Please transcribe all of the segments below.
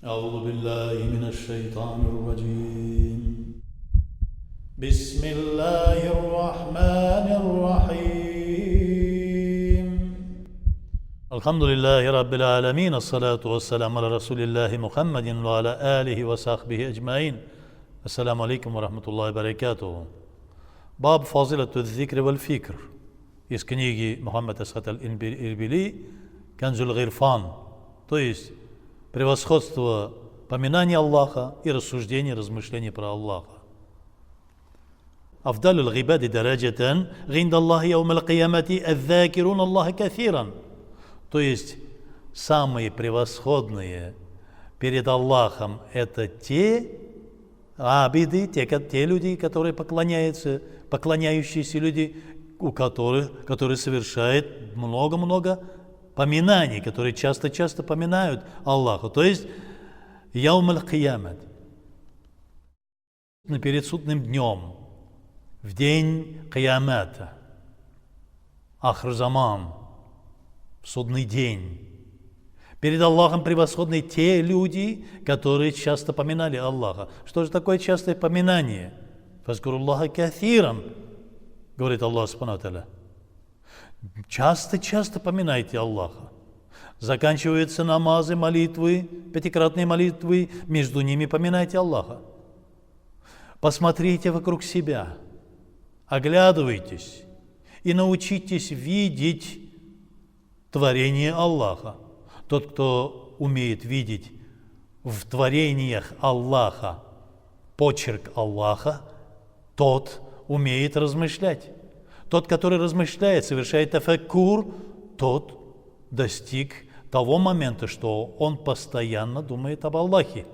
أعوذ بالله من الشيطان الرجيم بسم الله الرحمن الرحيم الحمد لله رب العالمين الصلاة والسلام على رسول الله محمد وعلى آله وصحبه أجمعين السلام عليكم ورحمة الله وبركاته باب فاضلة الذكر والفكر из книги Мухаммад Асхат аль-Ирбили «Канзуль Гирфан», то есть превосходство поминания Аллаха и рассуждения, размышления про Аллаха. أفضل العباد درجة عند الله يوم القيامة الذاكرون الله كثيرا. То есть самые превосходные перед Аллахом это те абиды, те люди, которые поклоняющиеся люди, которые совершают много-много поминаний, которые часто поминают Аллаха. То есть яум аль-киямат, перед судным днем, в день киямата, ахр-заман, судный день. Перед Аллахом превосходны те люди, которые часто поминали Аллаха. Что же такое частое поминание? Фазкуруллаха кафиран, говорит Аллах субхану ва тааля. Часто поминайте Аллаха. Заканчиваются намазы, молитвы, пятикратные молитвы, между ними поминайте Аллаха. Посмотрите вокруг себя, оглядывайтесь и научитесь видеть творение Аллаха. Тот, кто умеет видеть в творениях Аллаха почерк Аллаха, тот умеет размышлять. Тот, который размышляет, совершает тафаккур, тот достиг того момента, что он постоянно думает об Аллахе.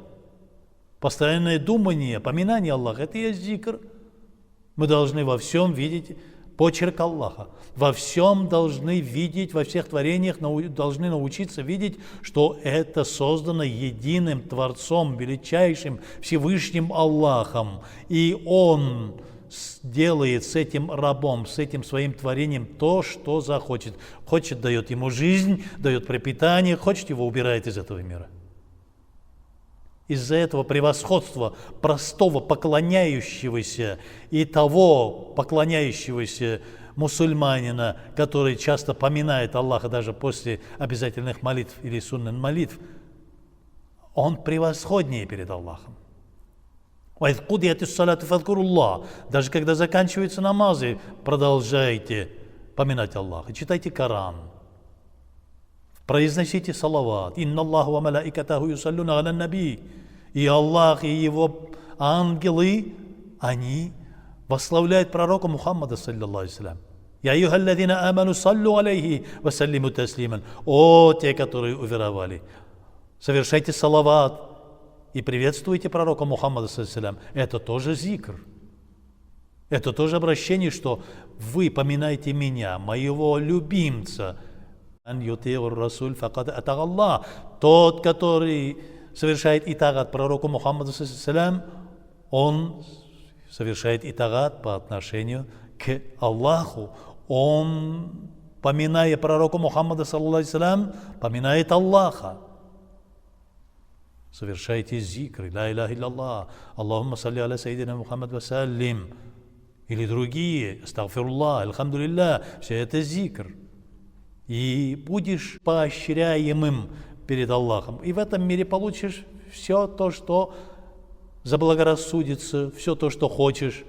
Постоянное думание, поминание Аллаха – это и есть зикр. Мы должны во всем видеть почерк Аллаха. Во всем должны видеть, во всех творениях должны научиться видеть, что это создано единым Творцом, величайшим, Всевышним Аллахом. И Он делает с этим рабом, с этим своим творением то, что захочет. Хочет, дает ему жизнь, дает пропитание, хочет, его убирает из этого мира. Из-за этого превосходства простого поклоняющегося и того поклоняющегося мусульманина, который часто поминает Аллаха даже после обязательных молитв или суннат молитв, он превосходнее перед Аллахом. Даже когда заканчиваются намазы, продолжайте поминать Аллаха. Читайте Коран. Произносите салават. Инна Аллаху ва малаикатаху юсаллюна аля наби. И Аллах, и его ангелы, они восславляют пророка Мухаммада, саллиллаху алейхи. Я айюхаллазина аману саллу алейхи ва саллиму таслиман. О, те, которые уверовали, совершайте салават и приветствуйте пророка Мухаммада, саллиллаху алейхи. Это тоже зикр. Это тоже обращение, что вы поминаете меня, моего любимца. Тот, который совершает итагат пророку Мухаммаду, он совершает итагат по отношению к Аллаху. Он, поминая пророку Мухаммада, поминает Аллаха. Совершайте зикры, ла иляха илляллах, Аллахумма салли аля сайидина Мухаммад ва саллим, или другие, астагфируллах, альхамдулиллах, все это зикр. И будешь поощряемым перед Аллахом. И в этом мире получишь все то, что заблагорассудится, все то, что хочешь,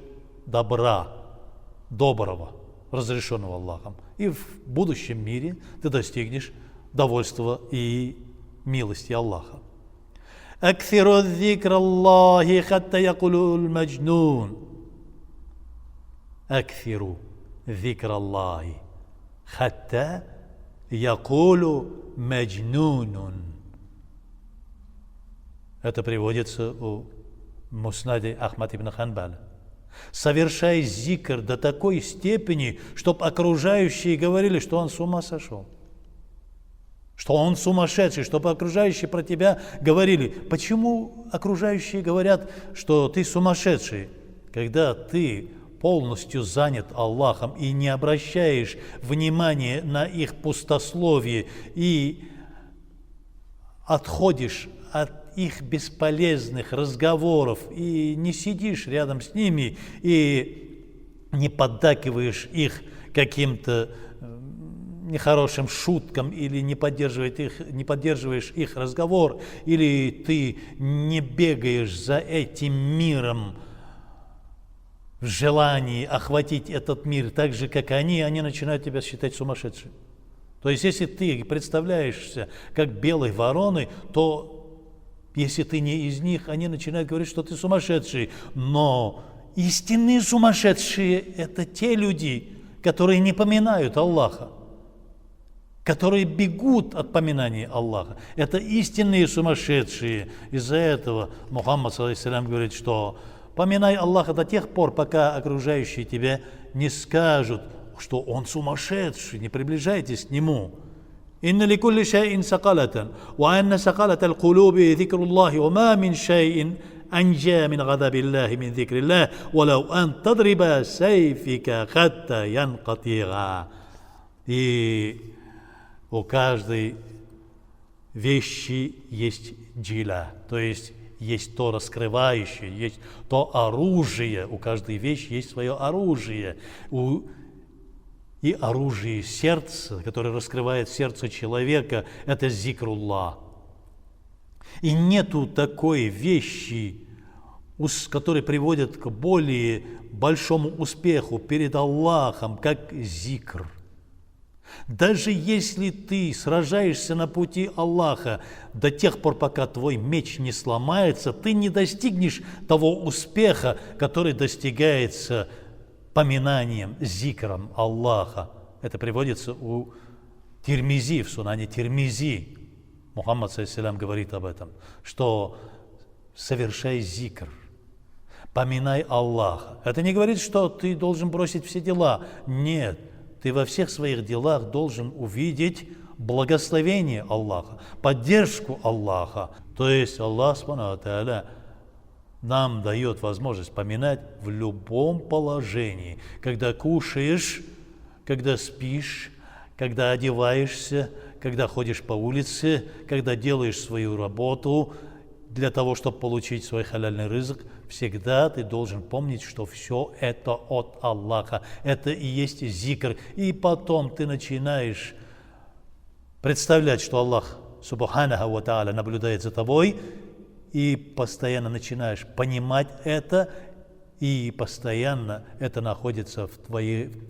добра, доброго, разрешенного Аллахом. И в будущем мире ты достигнешь довольства и милости Аллаха. أكثر ذكر الله حتى يقول المجنون أكثر ذكر الله حتى يقول مجنون. Это приводится у Муснаде Ахмад ибн Ханбаля. Совершай зикр до такой степени, чтобы окружающие говорили, что он с ума сошел, что он сумасшедший, чтобы окружающие про тебя говорили. Почему окружающие говорят, что ты сумасшедший, когда ты полностью занят Аллахом и не обращаешь внимания на их пустословие и отходишь от их бесполезных разговоров и не сидишь рядом с ними и не поддакиваешь их каким-то нехорошим шуткам или не поддерживаешь их разговор, или ты не бегаешь за этим миром в желании охватить этот мир так же, как они начинают тебя считать сумасшедшим. То есть, если ты представляешься как белой вороной, то если ты не из них, они начинают говорить, что ты сумасшедший. Но истинные сумасшедшие – это те люди, которые не поминают Аллаха, которые бегут от поминания Аллаха. Это истинные сумасшедшие. Из-за этого Мухаммад ﷺ говорит, что поминай Аллаха до тех пор, пока окружающие тебя не скажут, что он сумасшедший, не приближайтесь к нему. «Инна ли кулли шайин сакалатан, ва анна сакалата аль-кулуби зикруллахи, ва ма мин шайин анджа мин гадабиллахи мин зикриллах, ва лау ан тадриба сайфика хатта янкатига». И у каждой вещи есть джилля, то есть то раскрывающее, есть то оружие, у каждой вещи есть свое оружие. И оружие сердца, которое раскрывает сердце человека, это зикруллах. И нету такой вещи, которая приводит к более большому успеху перед Аллахом, как зикр. Даже если ты сражаешься на пути Аллаха до тех пор, пока твой меч не сломается, ты не достигнешь того успеха, который достигается поминанием, зикром Аллаха. Это приводится у Тирмизи, в сунане Тирмизи. Мухаммад ﷺ говорит об этом, что совершай зикр, поминай Аллаха. Это не говорит, что ты должен бросить все дела. Нет, ты во всех своих делах должен увидеть благословение Аллаха, поддержку Аллаха. То есть Аллах Субхану ва Тааля нам дает возможность поминать в любом положении. Когда кушаешь, когда спишь, когда одеваешься, когда ходишь по улице, когда делаешь свою работу для того, чтобы получить свой халяльный рызык, всегда ты должен помнить, что все это от Аллаха. Это и есть зикр. И потом ты начинаешь представлять, что Аллах Субханаху ва Тааля наблюдает за тобой, и постоянно начинаешь понимать это, и постоянно это находится в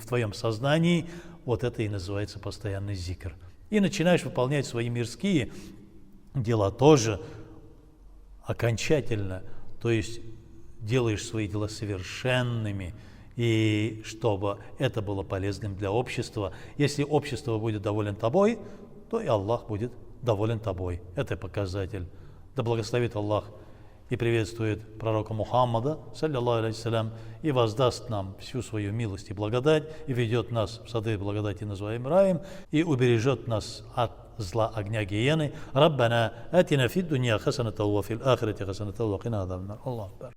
твоем сознании. Вот это и называется постоянный зикр. И начинаешь выполнять свои мирские дела тоже окончательно, то есть делаешь свои дела совершенными, и чтобы это было полезным для общества. Если общество будет доволен тобой, то и Аллах будет доволен тобой. Это показатель. Да благословит Аллах и приветствует пророка Мухаммада, саллиллаху алейхиссалям, и воздаст нам всю свою милость и благодать, и ведет нас в сады благодати, называем раем, и убережет нас от зла огня гиены. Раббана атина фид дунья хасаната ва фил ахирати хасаната ва кина азабан нар. Аллаху акбар.